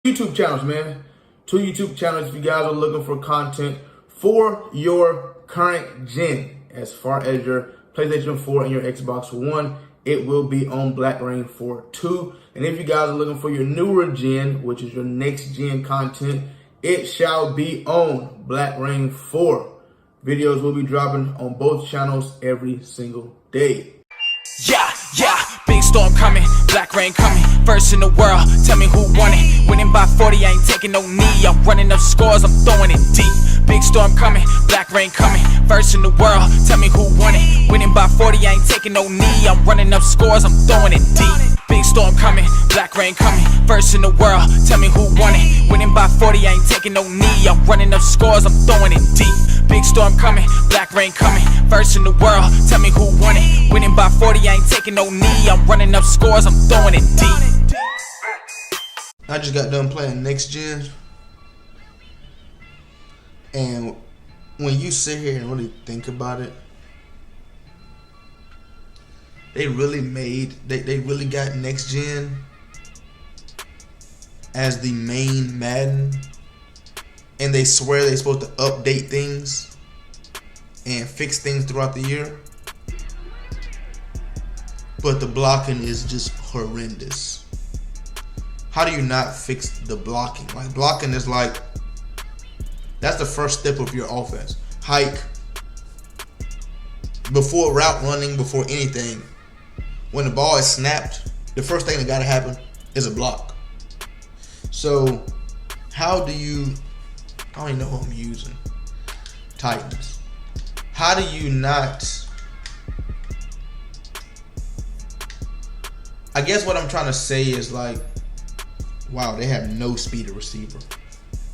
YouTube channels, man. 2 YouTube channels if you guys are looking for content for your current gen. As far as your PlayStation 4 and your Xbox One, it will be on Black Rain 4 2. And if you guys are looking for your newer gen, which is your next gen content, it shall be on Black Rain 4. Videos will be dropping on both channels every single day. Yeah, big storm coming, black rain coming, first in the world, tell me who won it, winning by 40, I ain't taking no knee, I'm running up scores, I'm throwing it deep, big storm coming, black rain coming, first in the world, tell me who won it, winning by 40, I ain't taking no knee, I'm running up scores, I'm throwing it deep, big storm coming, black rain coming, first in the world, tell me who won it, winning by 40, I ain't taking no knee, I'm running up scores, I'm throwing it deep, big storm coming, black rain coming, first in the world, tell me who won it, winning by 40, I ain't taking no knee, I'm running up scores, I'm throwing it deep. I just got done playing next gen, and when you sit here and really think about it, they really got next gen as the main Madden, and they swear they're supposed to update things and fix things throughout the year, but the blocking is just horrendous. How do you not fix the blocking? Like, blocking is like, that's the first step of your offense. Hike, before route running, before anything, when the ball is snapped, the first thing that gotta happen is a block. So how do you, I don't even know who I'm using, Titans. How do you not, I guess what I'm trying to say is like, wow, they have no speed at receiver.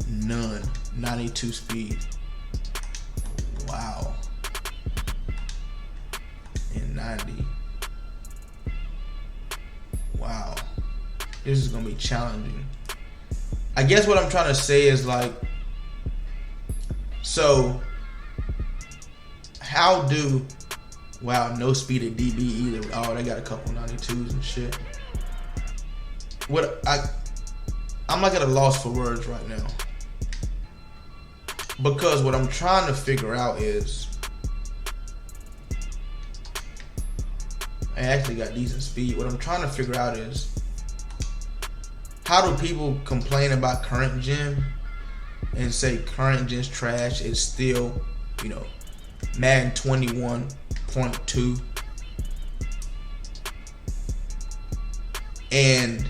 None. 92 speed. Wow. And 90. Wow. This is going to be challenging. I guess what I'm trying to say is like, so how do, wow, no speed at DB either. Oh, they got a couple 92s and shit. I'm like at a loss for words right now, because what I'm trying to figure out is, I actually got decent speed. What I'm trying to figure out is, how do people complain about current gen and say current gen's trash? It's still, you know, Madden 21.2, and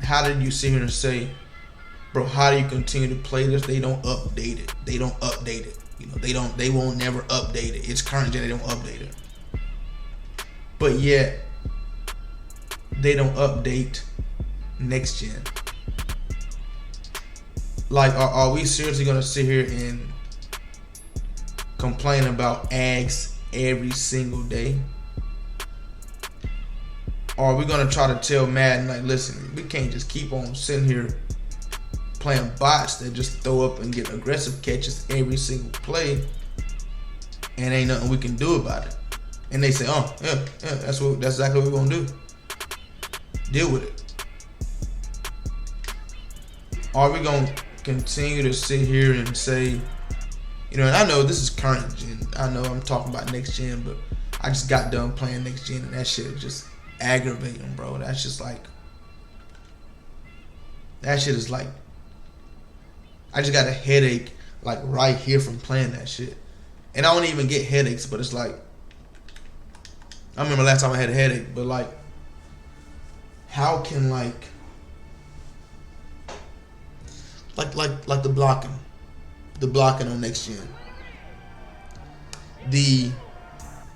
how did you sit here and say, bro, how do you continue to play this? They don't update it. They don't update it. You know, they won't never update it. It's current gen, they don't update it. But yet, they don't update next gen. Like, are we seriously gonna sit here and complain about ads every single day? Or are we gonna try to tell Madden, like, listen, we can't just keep on sitting here playing bots that just throw up and get aggressive catches every single play, and ain't nothing we can do about it. And they say, oh, yeah, that's exactly what we're gonna do. Deal with it. Are we gonna continue to sit here and say, you know, and I know this is current gen, I know I'm talking about next gen, but I just got done playing next gen, and that shit is just aggravating, bro. That's just like, that shit is like, I just got a headache like right here from playing that shit. And I don't even get headaches, but it's like, I remember last time I had a headache, but like, how can like the blocking on next gen, the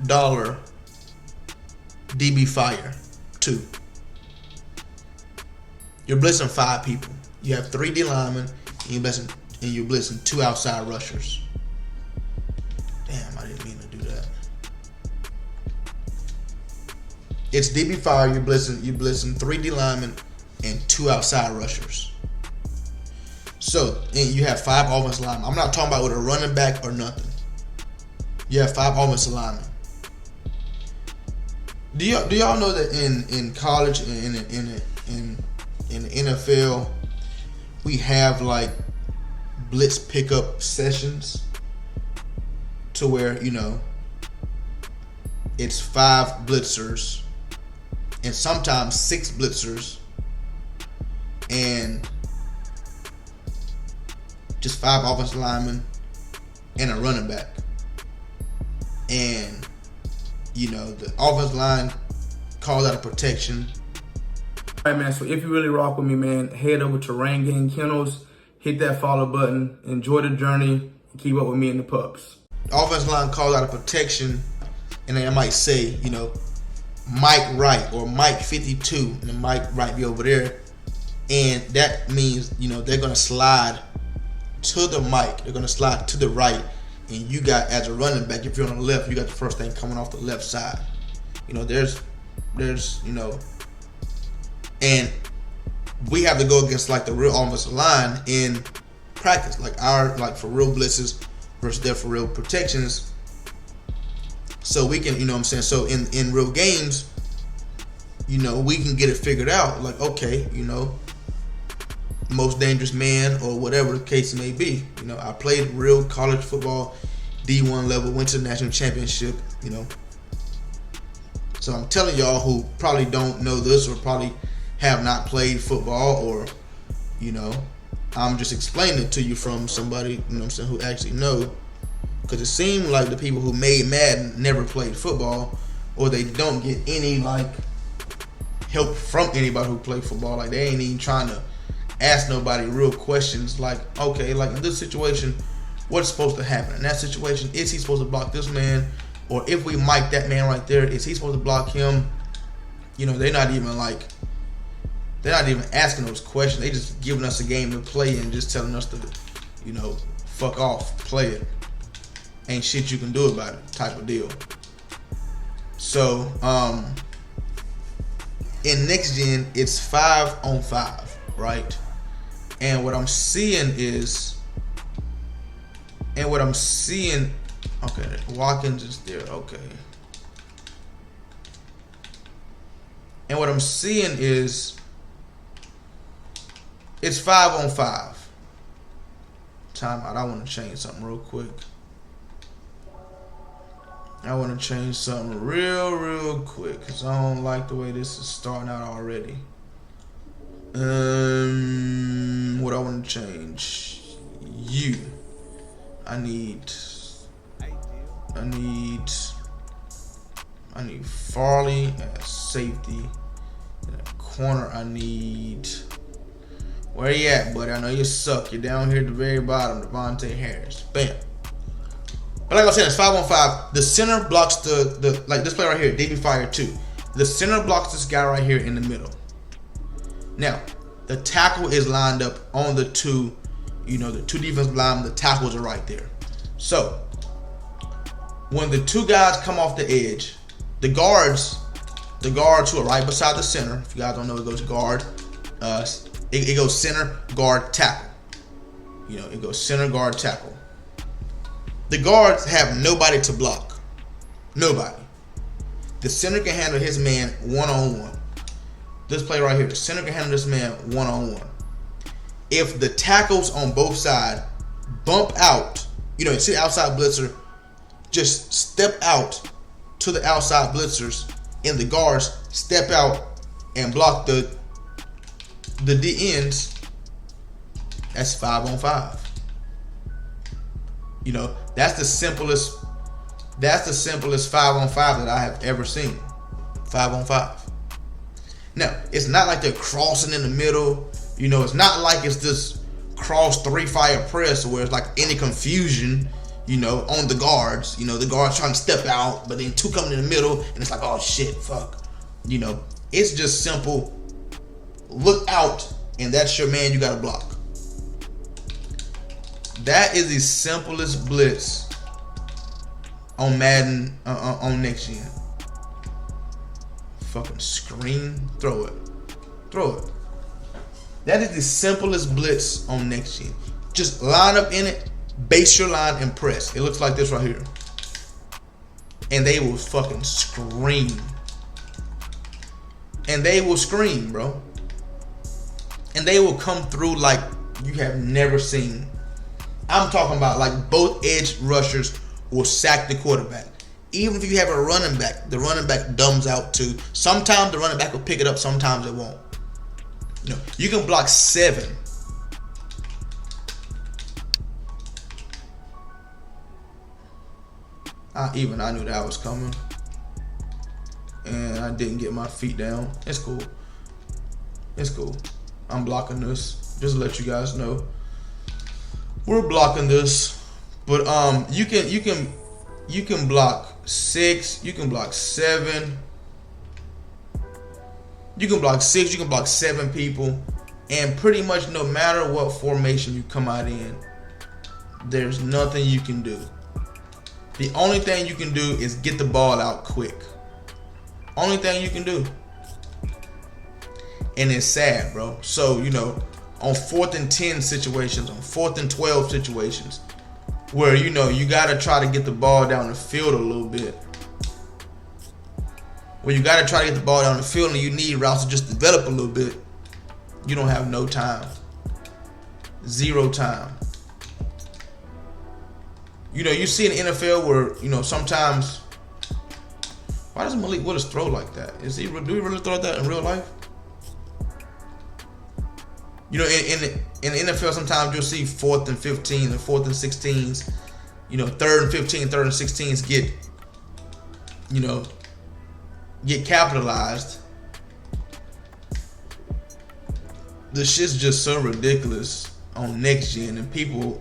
dollar DB Fire 2, you're blitzing 5 people. You have 3 D linemen, and you're blitzing 2 outside rushers. Damn, I didn't mean to do that. It's DB Fire, you're blitzing 3 D linemen and 2 outside rushers. So, and you have 5 offensive linemen. I'm not talking about with a running back or nothing. You have 5 offensive linemen. Do y'all know that in college and in the NFL, we have like blitz pickup sessions to where, you know, it's 5 blitzers and sometimes 6 blitzers and just 5 offensive linemen and a running back. And, you know, the offensive line calls out a protection. All right, man, so if you really rock with me, man, head over to Rain Gang Kennels, hit that follow button, enjoy the journey, and keep up with me and the pups. The offensive line calls out a protection, and then I might say, you know, Mike Wright or Mike 52, and then Mike Wright be over there. And that means, you know, they're going to slide to the mic. They're going to slide to the right. And you got, as a running back, if you're on the left, you got the first thing coming off the left side. You know, there's, you know, and we have to go against like the real offensive line in practice, like for real blitzes versus their for real protections. So we can, you know what I'm saying? So in real games, you know, we can get it figured out. Like, okay, you know, most dangerous man or whatever the case may be. You know, I played real college football, D1 level, went to the national championship, you know. So I'm telling y'all who probably don't know this or probably have not played football, or, you know, I'm just explaining it to you from somebody, you know what I'm saying, who actually know. Because it seemed like the people who made Madden never played football, or they don't get any like help from anybody who played football. Like they ain't even trying to ask nobody real questions like, okay, like in this situation, what's supposed to happen? In that situation, is he supposed to block this man? Or if we mic that man right there, is he supposed to block him? You know, they're not even asking those questions. They just giving us a game to play and just telling us to, you know, fuck off, play it. Ain't shit you can do about it type of deal. So, in next gen, it's 5-on-5, right? And what I'm seeing is, okay, Watkins is there, okay. And what I'm seeing is, it's 5-on-5. Timeout, I want to change something real quick. I want to change something real quick because I don't like the way this is starting out already. What I want to change? I need Farley at safety. In the corner, I need. Where you at, buddy? I know you suck. You're down here at the very bottom. Devontae Harris. Bam. But like I was saying, it's 5-on-5. The center blocks the like this play right here, DB Fire 2. The center blocks this guy right here in the middle. Now, the tackle is lined up on the two, you know, the two defensive linemen, the tackles are right there. So, when the two guys come off the edge, the guards who are right beside the center, if you guys don't know, it goes guard, it goes center, guard, tackle. You know, it goes center, guard, tackle. The guards have nobody to block. Nobody. The center can handle his man one-on-one. This play right here, the center can handle this man one-on-one. If the tackles on both sides bump out, you know, you see the outside blitzer, just step out to the outside blitzers, and the guards step out and block the D ends, that's 5-on-5. You know, that's the simplest 5-on-5 that I have ever seen. 5-on-5. Now, it's not like they're crossing in the middle. You know, it's not like it's this cross 3-fire press where it's like any confusion, you know, on the guards. You know, the guards trying to step out, but then two coming in the middle, and it's like, oh shit, fuck. You know, it's just simple. Look out, and that's your man you gotta block. That is the simplest blitz on Madden on next gen. Fucking screen, throw it. That is the simplest blitz on next gen. Just line up in it, base your line, and press. It looks like this right here, and they will fucking scream. And they will scream, bro. And they will come through like you have never seen. I'm talking about like both edge rushers will sack the quarterback. Even if you have a running back, the running back dumbs out too. Sometimes the running back will pick it up, sometimes it won't. You know, you can block 7. I knew that was coming. And I didn't get my feet down. It's cool. It's cool. I'm blocking this. Just to let you guys know. We're blocking this. But you can block 6, you can block 7. You can block 6, you can block 7 people. And pretty much no matter what formation you come out in, there's nothing you can do. The only thing you can do is get the ball out quick. Only thing you can do. And it's sad, bro. So, you know, on 4th and 10 situations, on 4th and 12 situations, where, you know, you got to try to get the ball down the field a little bit. Where you got to try to get the ball down the field and you need routes to just develop a little bit. You don't have no time. 0 time. You know, you see in the NFL where, you know, sometimes, why does Malik Willis throw like that? Do he really throw like that in real life? You know, in the NFL, sometimes you'll see 4th and 15 and 4th and 16s. You know, 3rd and 15, 3rd and 16s get capitalized. The shit's just so ridiculous on next gen, and people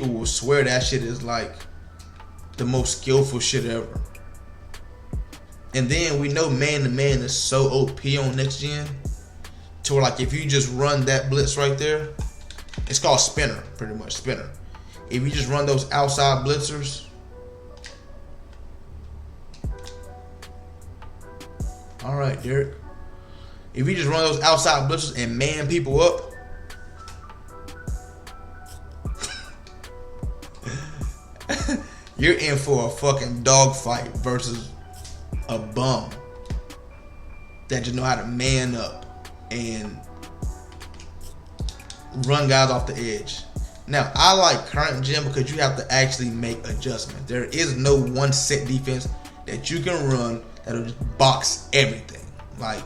will swear that shit is like the most skillful shit ever. And then we know man to man is so OP on next gen, to where like if you just run that blitz right there, it's called spinner, pretty much spinner. If you just run those outside blitzers, all right, Derek. If you just run those outside blitzers and man people up, you're in for a fucking dogfight versus a bum that just know how to man up and run guys off the edge. Now, I like current gen because you have to actually make adjustments. There is no one set defense that you can run that'll just box everything. Like,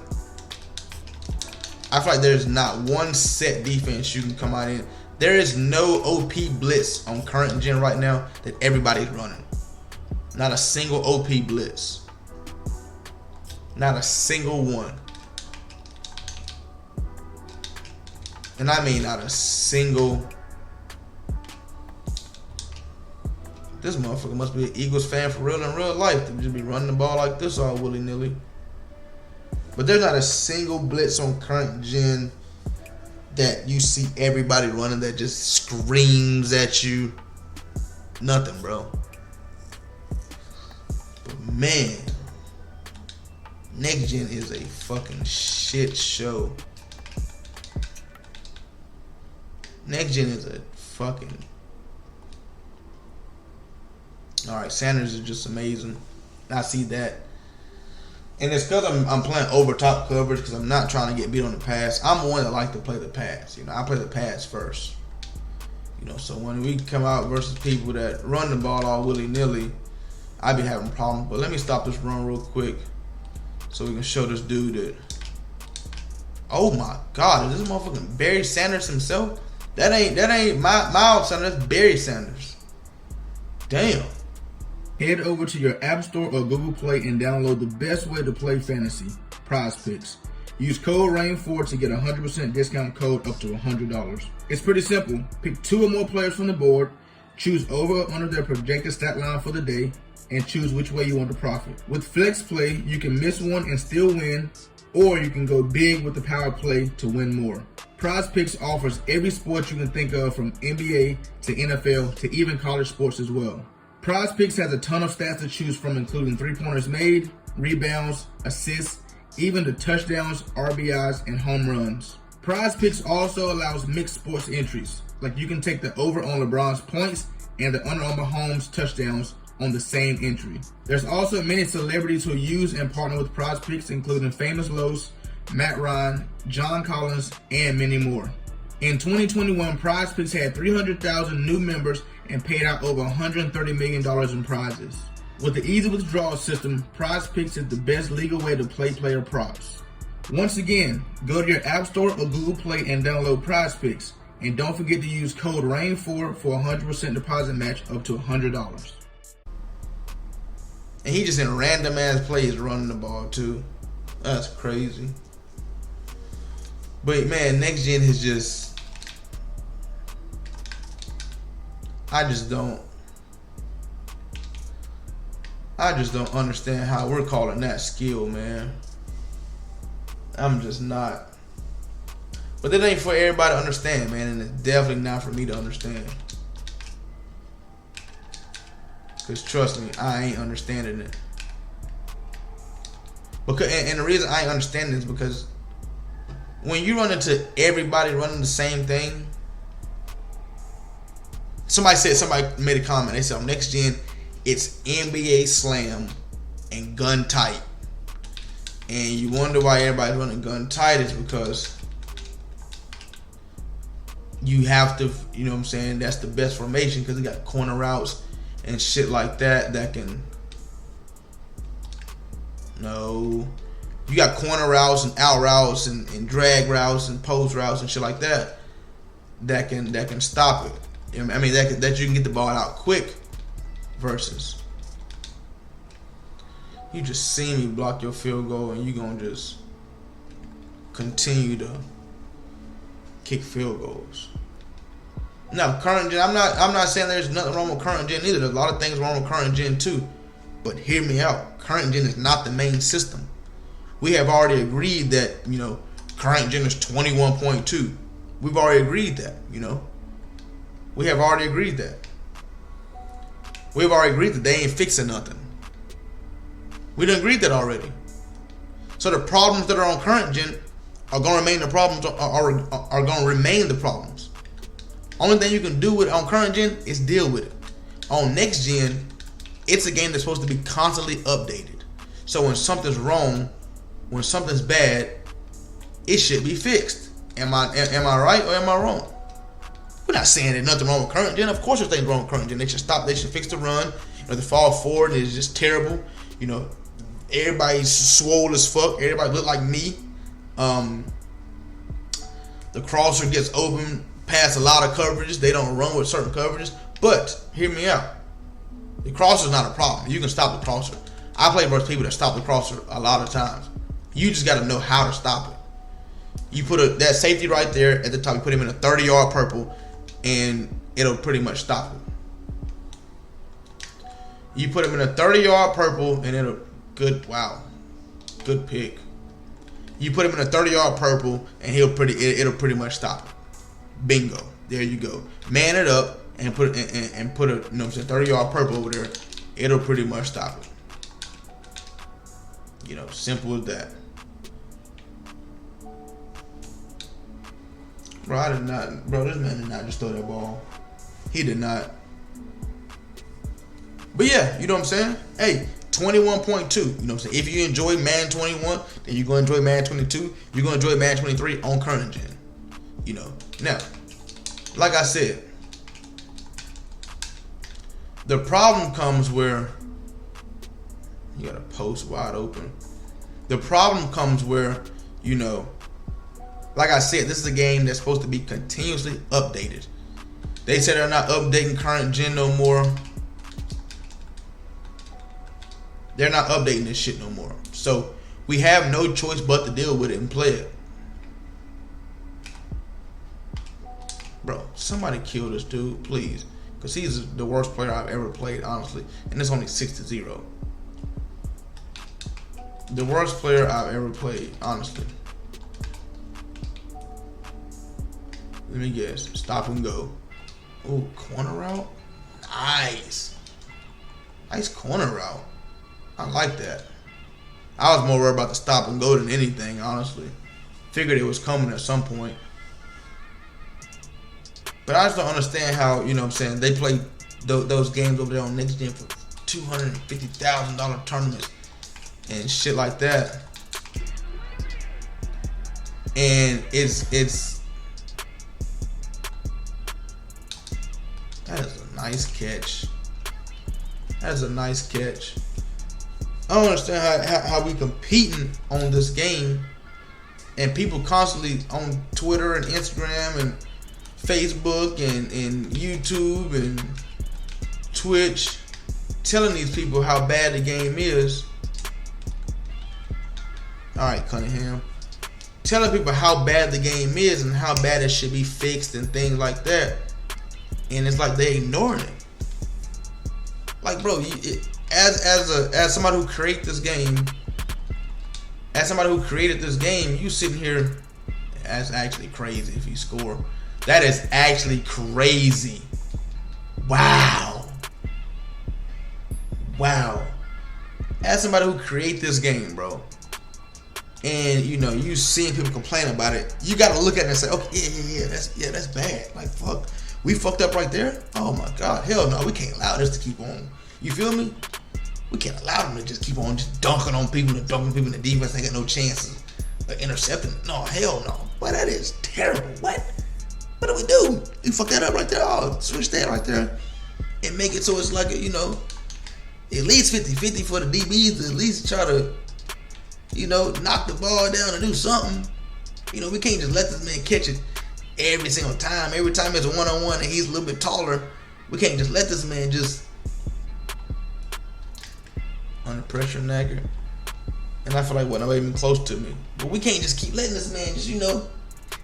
I feel like there's not one set defense you can come out in. There is no OP blitz on current gen right now that everybody's running. Not a single OP blitz. Not a single one. And I mean not a single. This motherfucker must be an Eagles fan for real in real life to just be running the ball like this all willy-nilly. But there's not a single blitz on current gen that you see everybody running that just screams at you. Nothing, bro. But man, next gen is a fucking shit show. Next gen is a fucking... Alright, Sanders is just amazing. I see that. And it's because I'm playing over top coverage because I'm not trying to get beat on the pass. I'm one that like to play the pass. You know, I play the pass first. You know, so when we come out versus people that run the ball all willy-nilly, I be having problems. But let me stop this run real quick so we can show this dude that... Oh my God, is this motherfucking Barry Sanders himself? That ain't Miles Sanders, that's Barry Sanders. Damn. Head over to your App Store or Google Play and download the best way to play fantasy, PrizePicks. Use code RAIN4 to get a 100% discount code up to $100. It's pretty simple. Pick 2 or more players from the board, choose over or under their projected stat line for the day, and choose which way you want to profit. With Flex Play, you can miss one and still win, or you can go big with the power play to win more. PrizePicks offers every sport you can think of, from NBA to NFL to even college sports as well. PrizePicks has a ton of stats to choose from, including 3-pointers made, rebounds, assists, even the touchdowns, RBIs, and home runs. PrizePicks also allows mixed sports entries, like you can take the over on LeBron's points and the under on Mahomes' touchdowns on the same entry. There's also many celebrities who use and partner with PrizePicks, including Famous Los, Matt Ryan, John Collins, and many more. In 2021, PrizePicks had 300,000 new members and paid out over $130 million in prizes. With the easy withdrawal system, PrizePicks is the best legal way to play player props. Once again, go to your App Store or Google Play and download PrizePicks. And don't forget to use code RAIN4 for a 100% deposit match up to $100. And he just in random ass plays running the ball too. That's crazy. But man, next gen is just, I just don't understand how we're calling that skill, man. I'm just not. But that ain't for everybody to understand, man, and it's definitely not for me to understand. Cause trust me, I ain't understanding it. Because and the reason I ain't understanding it is because when you run into everybody running the same thing, somebody made a comment. They said on next gen, it's NBA Slam and gun tight. And you wonder why everybody's running gun tight is because you have to, you know what I'm saying, that's the best formation because it got corner routes and shit like that can, no, you got corner routes and out routes and drag routes and post routes and shit like that can stop it. I mean, that you can get the ball out quick versus you just see me block your field goal and you gonna just continue to kick field goals. Now, current gen, I'm not saying there's nothing wrong with current gen either. There's a lot of things wrong with current gen too. But hear me out. Current gen is not the main system. We have already agreed that, you know, current gen is 21.2. We've already agreed that, you know. We have already agreed that. We've already agreed that they ain't fixing nothing. We done agreed that already. So the problems that are on current gen are going to remain the problems, are going to remain the problems. Only thing you can do with on current gen is deal with it. On next gen, it's a game that's supposed to be constantly updated. So when something's wrong, when something's bad, it should be fixed. Am I right or am I wrong? We're not saying there's nothing wrong with current gen. Of course there's things wrong with current gen. They should stop. They should fix the run. You know, the fall forward is just terrible. You know, everybody's swole as fuck. Everybody look like me. The crosser gets open past a lot of coverages. They don't run with certain coverages. But hear me out. The crosser is not a problem. You can stop the crosser. I play versus people that stop the crosser a lot of times. You just got to know how to stop it. You put that safety right there at the top. You put him in a 30-yard purple, and it'll pretty much stop it. You put him in a 30-yard purple, and it'll good pick. You put him in a 30-yard purple, and it'll pretty much stop it. Bingo. There you go. Man it up and put a, you know what I'm saying, 30-yard purple over there. It'll pretty much stop it. You know, simple as that. Bro, this man did not just throw that ball. He did not. But yeah, you know what I'm saying? Hey, 21.2. You know what I'm saying? If you enjoy Madden 21, then you're going to enjoy Madden 22. You're going to enjoy Madden 23 on current gen. You know. Now, like I said, the problem comes where you got a post wide open. The problem comes where, you know, like I said, this is a game that's supposed to be continuously updated. They said they're not updating current gen no more. They're not updating this shit no more. So we have no choice but to deal with it and play it. Bro, somebody kill this dude, please. Because he's the worst player I've ever played, honestly. And it's only 6-0. The worst player I've ever played, honestly. Let me guess. Stop and go. Ooh, corner route? Nice. Nice corner route. I like that. I was more worried about the stop and go than anything, honestly. Figured it was coming at some point. But I just don't understand how, you know what I'm saying, they play those games over there on next gen for $250,000 tournaments and shit like that. And it's That is a nice catch. That's a nice catch. I don't understand how we competing on this game, and people constantly on Twitter and Instagram and Facebook and YouTube and Twitch telling these people how bad the game is. Alright, Cunningham. Telling people how bad the game is and how bad it should be fixed and things like that. And it's like they ignoring it. Like, bro, as somebody who created this game, you sitting here, that's actually crazy if you score. That is actually crazy. Wow. As somebody who created this game, bro, and you seeing people complain about it, you gotta look at it and say, okay, that's bad. Like, fuck, we fucked up right there. Oh my god, hell no, we can't allow this to keep on. You feel me? We can't allow them to just keep on just dunking on people and dunking people in the defense. They got no chances of intercepting. No, hell no. Boy, that is terrible. What do we do? We fuck that up right there. Oh, switch that right there and make it so it's like, at least 50-50 for the DBs to at least try to, knock the ball down and do something. We can't just let this man catch it every single time. Every time it's a one-on-one and he's a little bit taller, we can't just let this man just under pressure nagger. And I feel like, what, nobody even close to me. But we can't just keep letting this man just,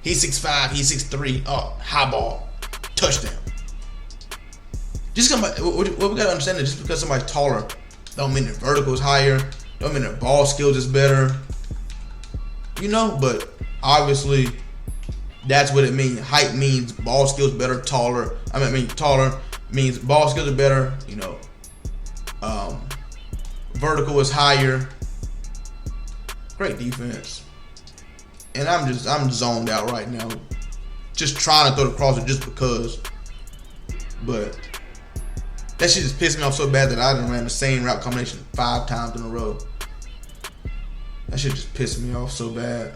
he's 6'5", he's 6'3", oh, high ball, touchdown. Just what we gotta understand is just because somebody's taller don't mean their vertical is higher, don't mean their ball skills is better. But obviously that's what it means. Height means ball skills better, taller. Taller means ball skills are better, vertical is higher. Great defense. And I'm zoned out right now. Just trying to throw the crosser just because. But that shit just pissed me off so bad that I done ran the same route combination 5 times in a row. That shit just pissed me off so bad.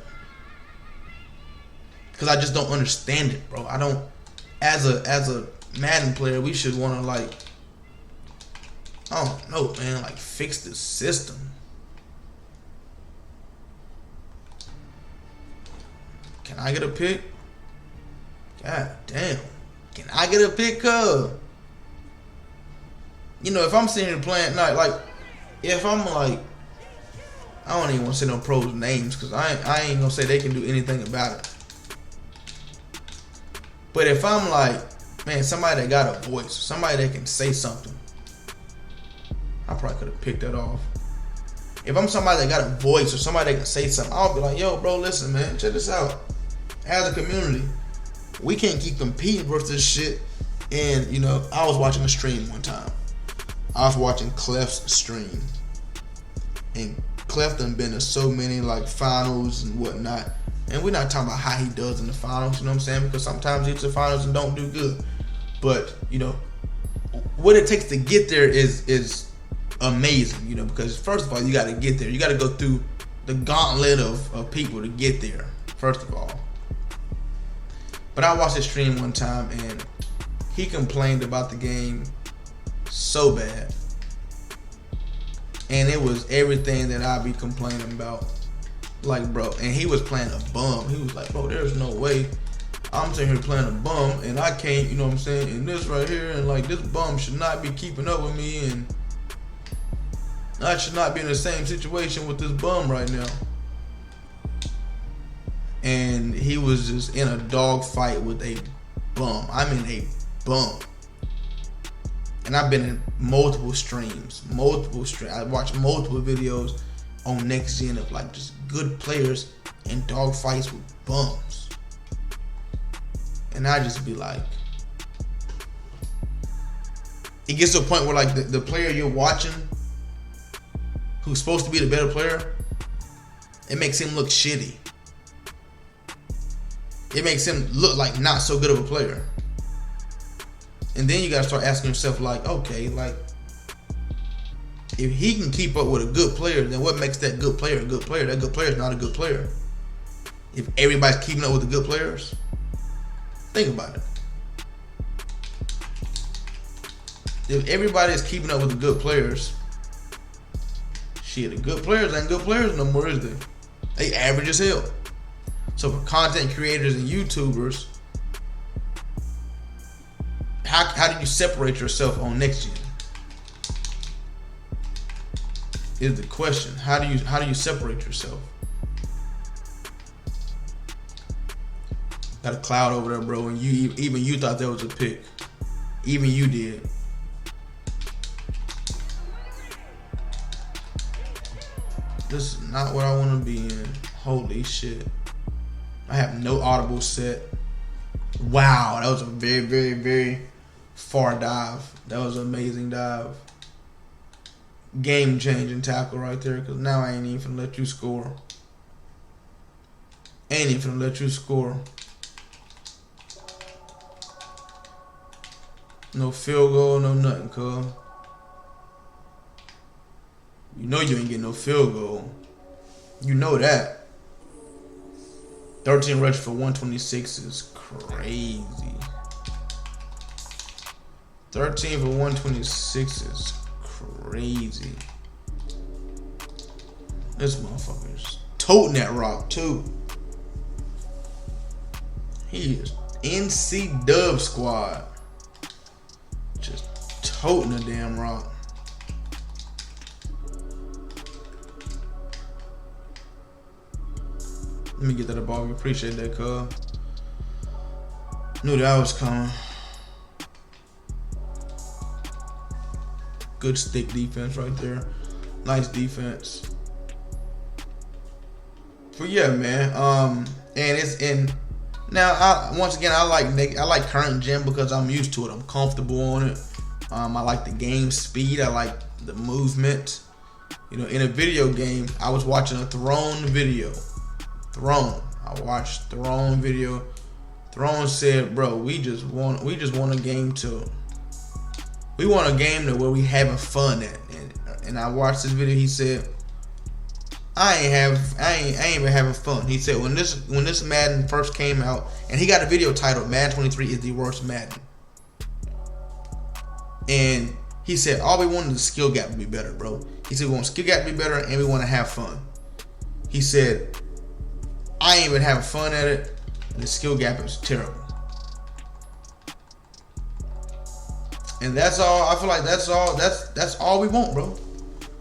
Cause I just don't understand it, bro. I don't. As a Madden player, we should want to I don't know, man. Fix the system. Can I get a pick? God damn. Can I get a pick, cuz? If I'm sitting here playing, if I'm I don't even want to say no pros' names because I ain't gonna say they can do anything about it. But if I'm man, somebody that got a voice, somebody that can say something, I probably could have picked that off. If I'm somebody that got a voice or somebody that can say something, I'll be like, yo, bro, listen, man, check this out. As a community, we can't keep competing versus this shit. And, I was watching a stream one time. I was watching Clef's stream. And Clef done been to so many, finals and whatnot. And we're not talking about how he does in the finals, you know what I'm saying? Because sometimes he gets to the finals and don't do good. But, what it takes to get there is amazing, because first of all, you got to get there. You got to go through the gauntlet of people to get there, first of all. But I watched his stream one time and he complained about the game so bad. And it was everything that I be complaining about. Bro, and he was playing a bum. He was like, bro, there's no way I'm sitting here playing a bum and I can't, you know what I'm saying, and this right here, and this bum should not be keeping up with me, and I should not be in the same situation with this bum right now. And he was just in a dog fight with a bum. I mean a bum. And I've been in multiple streams. I watched multiple videos on Next Gen of just good players in dog fights with bums. And I just be like, it gets to a point where the player you're watching, who's supposed to be the better player, it makes him look shitty. It makes him look like not so good of a player. And then you gotta start asking yourself, okay, if he can keep up with a good player, then what makes that good player a good player? That good player is not a good player. If everybody's keeping up with the good players, think about it. if everybody is keeping up with the good players, shit, the good players ain't good players no more, is they? They average as hell. So for content creators and YouTubers, how do you separate yourself on next gen? Is the question. How do you separate yourself? Got a cloud over there, bro, and even you thought that was a pick. Even you did. This is not what I want to be in. Holy shit. I have no audible set. Wow, that was a very, very, very far dive. That was an amazing dive. Game-changing tackle right there, because now I ain't even finna let you score. Ain't even finna let you score. No field goal, no nothing, cuz. You know you ain't getting no field goal. You know that. 13 rush for 126 is crazy. 13 for 126 is crazy. This motherfucker's toting that rock too. He is NC Dub squad. Just toting the damn rock. Let me get that above. We appreciate that, cuz. Knew that was coming. Good stick defense right there. Nice defense. But yeah, man. And it's in now. Once again, I like current gen because I'm used to it. I'm comfortable on it. I like the game speed. I like the movement. You know, in a video game, I was watching a Throne video. I watched Throne video. Throne said, "Bro, we just want a game to. We want a game where we having fun at." And I watched this video. He said, I ain't even having fun. He said when this Madden first came out, and he got a video titled Madden 23 is the worst Madden. And he said all we wanted the skill gap to be better, bro. He said we want skill gap to be better and we want to have fun. He said I ain't even having fun at it. And the skill gap is terrible. And that's all. I feel like that's all we want, bro.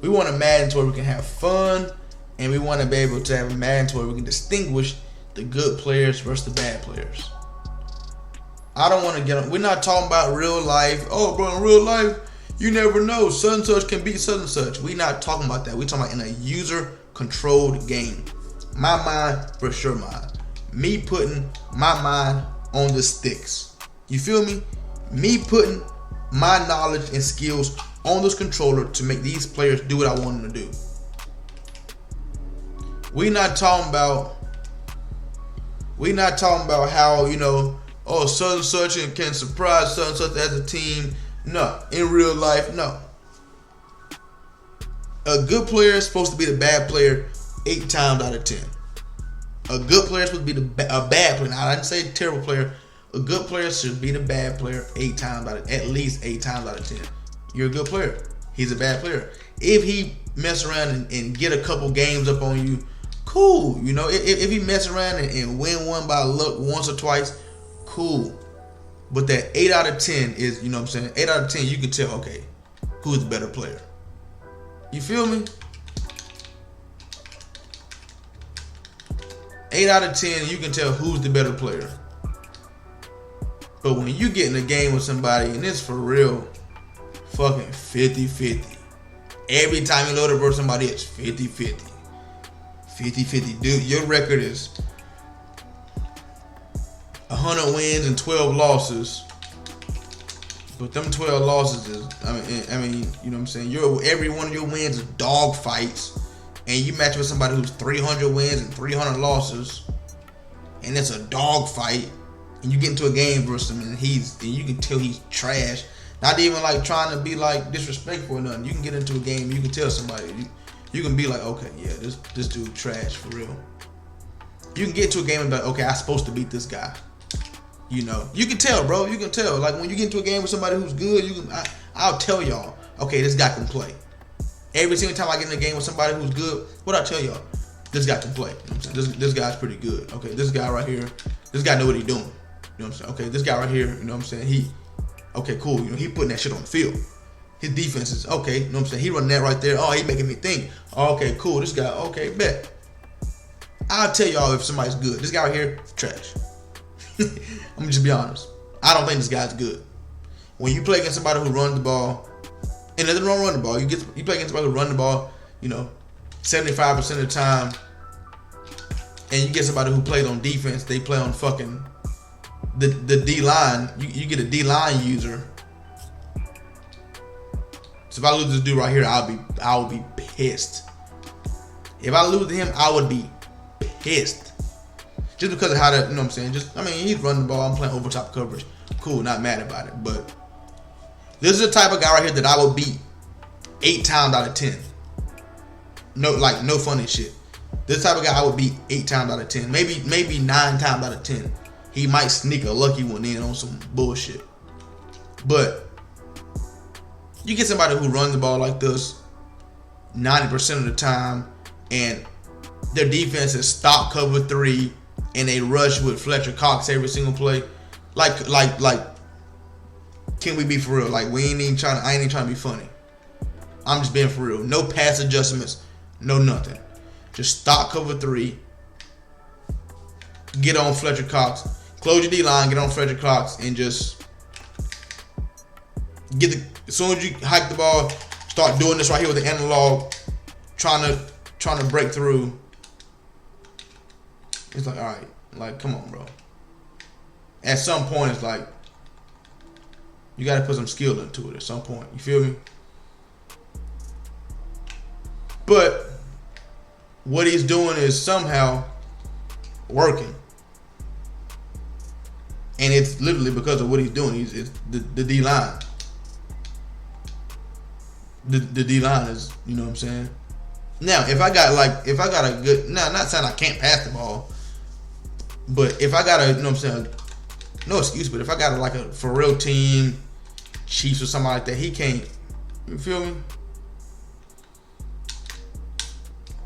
We want a Madden to where we can have fun, and we want to be able to have a Madden to where we can distinguish the good players versus the bad players. I don't want to get on. We're not talking about real life. Oh, bro, in real life, you never know. Such and such can beat such and such. We're not talking about that. We're talking about in a user-controlled game. My mind versus your mind. Me putting my mind on the sticks. You feel me? Me putting my knowledge and skills on this controller to make these players do what I want them to do. We're not talking about how, you know, oh, such and such can surprise such and such as a team. No, in real life, no. A good player is supposed to be the bad player 8 times out of 10. A good player is supposed to be a bad player. Now, I didn't say terrible player. A good player should be the bad player at least 8 times out of 10. You're a good player. He's a bad player. If he mess around and get a couple games up on you, cool. You know, if he mess around and win one by luck once or twice, cool. But that 8 out of 10 is, you know what I'm saying? 8 out of 10, you can tell, okay, who's the better player. You feel me? 8 out of 10, you can tell who's the better player. But when you get in a game with somebody and it's for real, fucking 50-50. Every time you load it versus somebody, it's 50-50. 50-50. Dude, your record is 100 wins and 12 losses. But them 12 losses is, I mean, you know what I'm saying? Every one of your wins is dog fights. And you match with somebody who's 300 wins and 300 losses. And it's a dog fight. And you get into a game versus him and you can tell he's trash. Not even like trying to be like disrespectful or nothing. You can get into a game, you can tell somebody. You can be like, okay, yeah, this dude trash for real. You can get into a game and be like, okay, I'm supposed to beat this guy. You know, you can tell, bro. You can tell. Like when you get into a game with somebody who's good, I'll tell y'all, okay, this guy can play. Every single time I get in a game with somebody who's good, what I tell y'all, this guy can play. You know what I'm saying? This guy's pretty good. Okay, this guy right here, this guy know what he's doing. You know what I'm saying? Okay, this guy right here, you know what I'm saying? Okay, cool. You know, he putting that shit on the field. His defense is okay. You know what I'm saying? He running that right there. Oh, he making me think. Oh, okay, cool. This guy, okay, bet. I'll tell y'all if somebody's good. This guy right here, trash. I'm gonna just be honest. I don't think this guy's good. When you play against somebody who runs the ball, and nothing wrong running the ball, you play against somebody who run the ball, you know, 75% of the time, and you get somebody who plays on defense, they play on fucking the D line. You get a D line user. So if I lose this dude right here, I will be pissed. If I lose to him, I would be pissed. Just because of how that, you know what I'm saying? He's running the ball. I'm playing over top coverage. Cool, not mad about it. But this is the type of guy right here that I would beat 8 times out of 10. No funny shit. This type of guy I would beat 8 times out of 10. Maybe 9 times out of 10. He might sneak a lucky one in on some bullshit. But you get somebody who runs the ball like this 90% of the time, and their defense is stop cover 3, and they rush with Fletcher Cox every single play. Like, can we be for real? Like, I ain't even trying to be funny. I'm just being for real. No pass adjustments, no nothing. Just stop cover 3. Get on Fletcher Cox. Close your D-line, get on Fletcher Cox, and just as soon as you hike the ball, start doing this right here with the analog, trying to break through. It's like, all right, like, come on, bro. At some point, it's like, you got to put some skill into it at some point. You feel me? But what he's doing is somehow working. And it's literally because of what he's doing. It's the D-line. The D-line is, you know what I'm saying? Now, if I got a good, now, not saying I can't pass the ball, but if I got a, you know what I'm saying, no excuse, but if I got like a for real team, Chiefs or something like that, he can't, you feel me?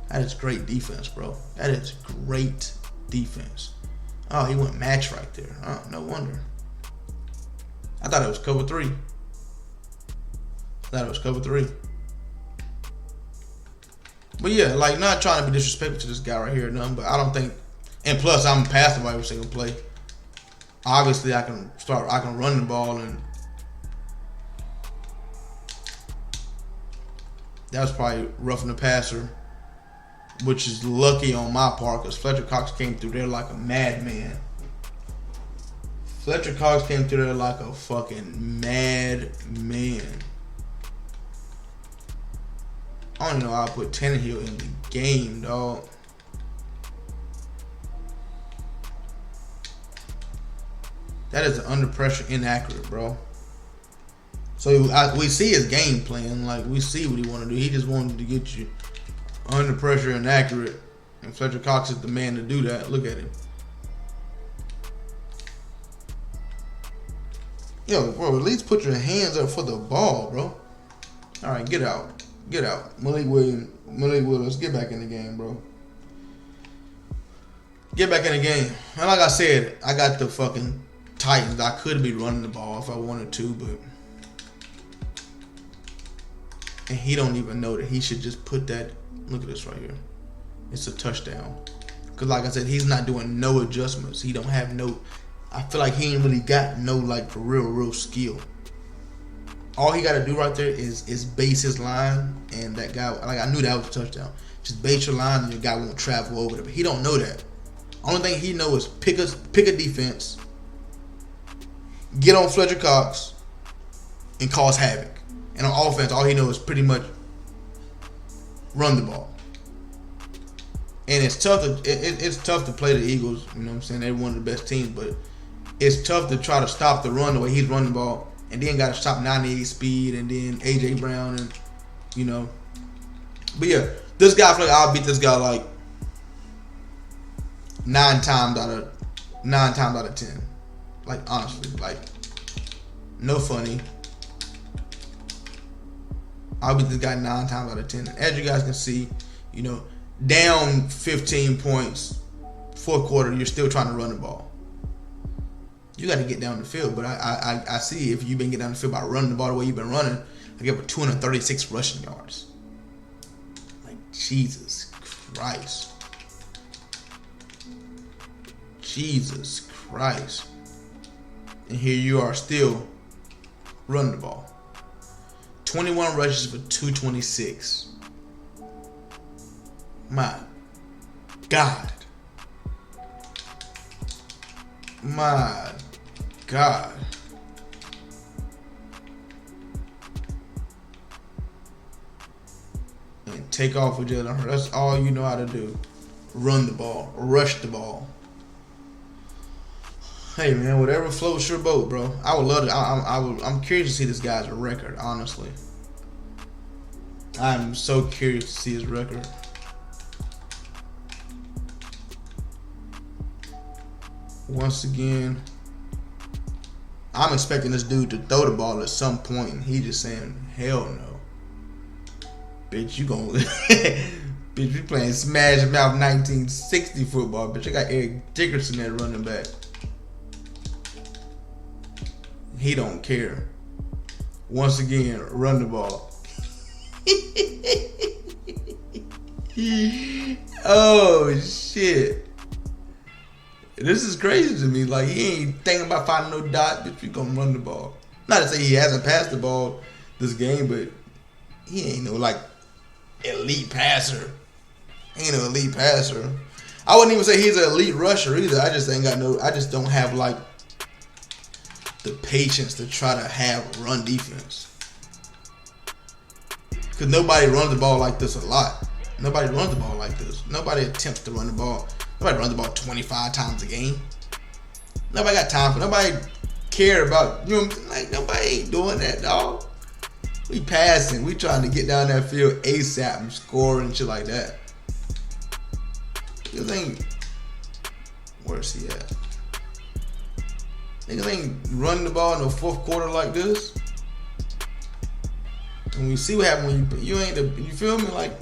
That is great defense, bro. That is great defense. Oh, he went match right there. Oh, no wonder. I thought it was cover 3. But yeah, like, not trying to be disrespectful to this guy right here, nothing, but I don't think, and plus I'm passing by every single play. Obviously I can run the ball, and that was probably roughing the passer, which is lucky on my part because Fletcher Cox came through there like a madman. Fletcher Cox came through there like a fucking madman. I don't even know how I put Tannehill in the game, dog. That is an under pressure inaccurate, bro. So we see his game plan. Like, we see what he want to do. He just wanted to get you under pressure inaccurate. And Fletcher Cox is the man to do that. Look at him. Yo, bro, at least put your hands up for the ball, bro. All right, get out. Get out. Malik Willis, get back in the game, bro. Get back in the game. And like I said, I got the fucking Titans. I could be running the ball if I wanted to, but... And he don't even know that he should just put that... Look at this right here. It's a touchdown. Because like I said, he's not doing no adjustments. He don't have no... I feel like he ain't really got no, like, for real skill. All he got to do right there is base his line, and that guy, like, I knew that was a touchdown. Just base your line, and your guy won't travel over there. But he don't know that. Only thing he knows is pick a defense, get on Fletcher Cox, and cause havoc. And on offense, all he knows is pretty much run the ball. And it's tough to play the Eagles. You know what I'm saying? They're one of the best teams, but it's tough to try to stop the run the way he's running the ball. And then got to stop 98 speed, and then A.J. Brown, and, you know. But yeah, this guy, I feel like I'll beat this guy like 9 times out of 10. Like, honestly, like, no funny. I'll beat this guy 9 times out of 10. And as you guys can see, you know, down 15 points, fourth quarter, you're still trying to run the ball. You got to get down the field, but I see if you've been getting down the field by running the ball the way you've been running, I get for 236 rushing yards. Like, Jesus Christ. Jesus Christ. And here you are still running the ball. 21 rushes for 226. My God. My God. And take off with Jalen Hurts. That's all you know how to do. Run the ball. Rush the ball. Hey man, whatever floats your boat, bro. I would love to. I'm curious to see this guy's record. Honestly, I'm so curious to see his record. Once again, I'm expecting this dude to throw the ball at some point, and he just saying, "Hell no, bitch, you gon' bitch, we playing Smash Mouth 1960 football, bitch. I got Eric Dickerson at running back." He don't care. Once again, run the ball. Oh shit. This is crazy to me. Like, he ain't thinking about finding no dot, bitch. We gonna run the ball. Not to say he hasn't passed the ball this game, but he ain't no like elite passer. Ain't no elite passer. I wouldn't even say he's an elite rusher either. I just ain't got no. I just don't have like the patience to try to have run defense. Because nobody runs the ball like this a lot. Nobody runs the ball like this. Nobody attempts to run the ball. Nobody runs the ball 25 times a game. Nobody got time for. Nobody care about. You know what I'm saying? Like, nobody ain't doing that, dog. We passing. We trying to get down that field ASAP and score and shit like that. Niggas ain't. Where's he at? Niggas ain't running the ball in the fourth quarter like this. And we see what happened when you ain't the, you feel me? Like,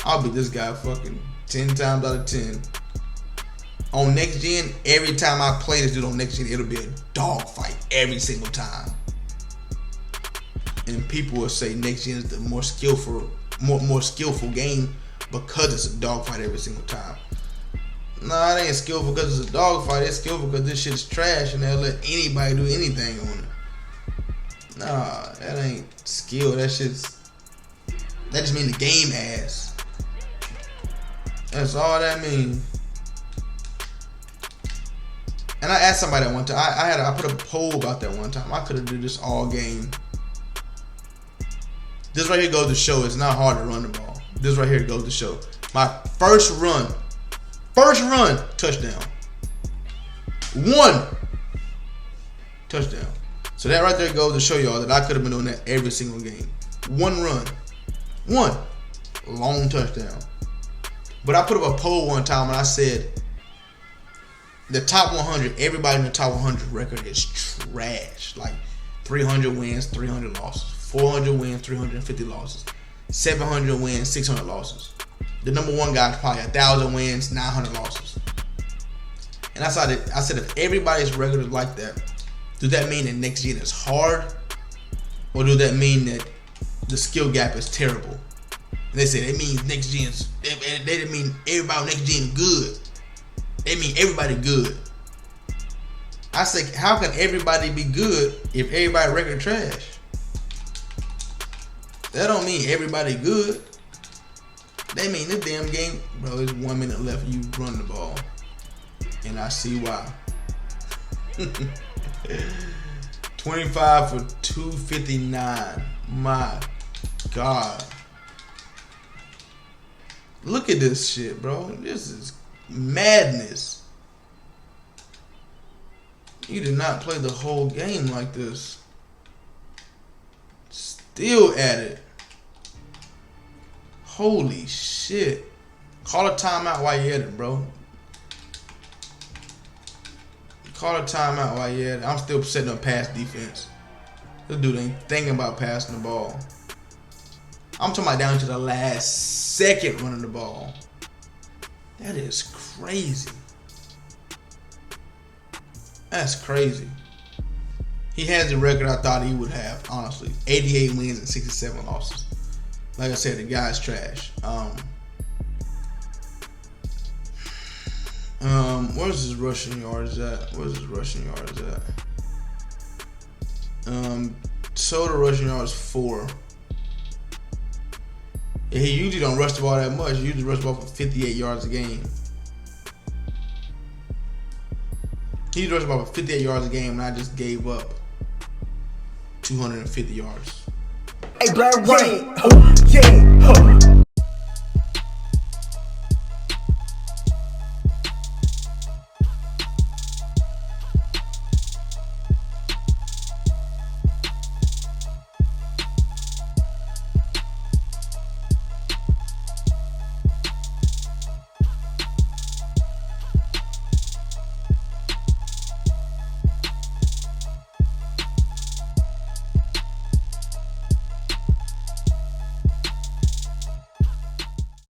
I'll beat this guy fucking 10 times out of 10. On next gen, every time I play this dude on next gen, it'll be a dog fight every single time. And people will say next gen is the more skillful game because it's a dog fight every single time. Nah, it ain't skillful because it's a dog fight. It's skillful because this shit's trash and they'll let anybody do anything on it. Nah, that ain't skill. That just mean the game ass. That's all that means. And I asked somebody that one time. I put a poll about that one time. I could have did this all game. This right here goes to show it's not hard to run the ball. This right here goes to show. My first run, touchdown. 1 touchdown. So that right there goes to show y'all that I could have been doing that every single game. 1 run, 1 long touchdown. But I put up a poll one time and I said, the top 100, everybody in the top 100 record is trash. Like 300 wins, 300 losses. 400 wins, 350 losses. 700 wins, 600 losses. The number one guy is probably 1,000 wins, 900 losses. And I said if everybody's record is like that, does that mean that next gen is hard? Or does that mean that the skill gap is terrible? And they say that means next gen's, they didn't mean everybody next gen good. They mean everybody good. I say, how can everybody be good if everybody record trash? That don't mean everybody good. They mean this damn game, bro, there's 1 minute left and you run the ball. And I see why. 25 for 259. My God. Look at this shit, bro. This is madness. You did not play the whole game like this. Still at it. Holy shit. Call a timeout while you're at it, bro. Call a timeout while you're at it. I'm still setting up pass defense. This dude ain't thinking about passing the ball. I'm talking about down to the last second running the ball. That is crazy. That's crazy. He has the record I thought he would have, honestly. 88 wins and 67 losses. Like I said, the guy's trash. Where's his rushing yards at? Total rushing yards 4. Yeah, he usually don't rush the ball that much. He usually rush the ball for 58 yards a game. He rushed the ball for 58 yards a game, and I just gave up 250 yards. Hey, Black Rain, yeah,